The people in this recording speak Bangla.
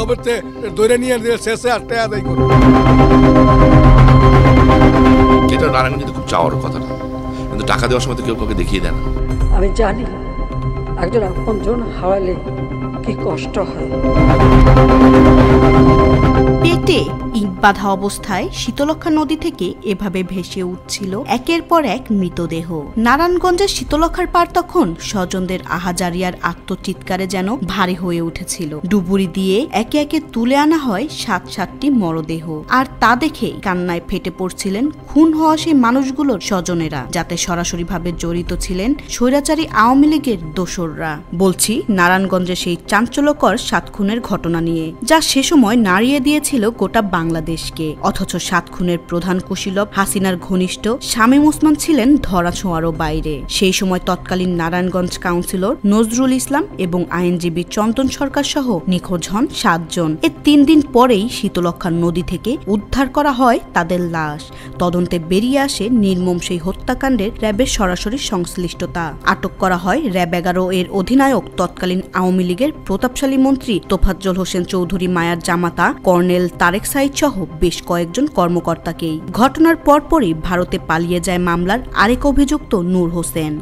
সবের ধরে নিয়ে শেষে আটটা আদায় করো। এটা নারায়ণগঞ্জে খুব চাওয়ার কথা না, কিন্তু টাকা দেওয়ার সময় তো কেউ কাউকে দেখিয়ে দেয় না। আমি জানি একজন আপনজন হারালে কি কষ্ট হয়। পেটে ইট বাঁধা অবস্থায় শীতলক্ষা নদী থেকে এভাবে ভেসে উঠছিল একের পর এক মৃতদেহ। নারায়ণগঞ্জের শীতলক্ষার পার তখন স্বজনদের আহাজারিয়ার আত্মচিৎকারে যেন ভারী হয়ে উঠেছিল। ডুবুরি দিয়ে একে একে তুলে আনা হয় 7-7টি মরদেহ, আর তা দেখে কান্নায় ফেটে পড়ছিলেন খুন হওয়া সেই মানুষগুলোর স্বজনেরা, যাতে সরাসরিভাবে জড়িত ছিলেন স্বৈরাচারী আওয়ামী লীগের দোসররা। বলছি নারায়ণগঞ্জের সেই চাঞ্চল্যকর 7 খুনের ঘটনা নিয়ে, যা সে সময় নাড়িয়ে দিয়েছিল গোটা বাংলাদেশকে। অথচ 7 খুনের প্রধান কুশীলব হাসিনার ঘনিষ্ঠ শামীম ওসমান ছিলেন ধরাছোঁয়ারও বাইরে। সেই সময় তৎকালীন নারায়ণগঞ্জ কাউন্সিলর নজরুল ইসলাম এবং আইনজীবী চন্দন সরকার সহ নিখোঁজ হন 7 জন। এর 3 দিন পরেই শীতলক্ষা নদী থেকে উদ্ধার করা হয় তাদের লাশ। তদন্তে বেরিয়ে আসে নির্মম সেই হত্যাকাণ্ডের র্যাবের সরাসরি সংশ্লিষ্টতা। আটক করা হয় র্যাব 11 এর অধিনায়ক তৎকালীন আওয়ামী লীগের প্রতাপশালী মন্ত্রী তোফাজ্জল হোসেন চৌধুরী মায়ার জামাতা কর্নেল তারেক সাইদ সহ বেশ কয়েকজন কর্মকর্তাকেই। ঘটনার পরপরই ভারতে পালিয়ে যায় মামলার আরেক অভিযুক্ত নূর হোসেন।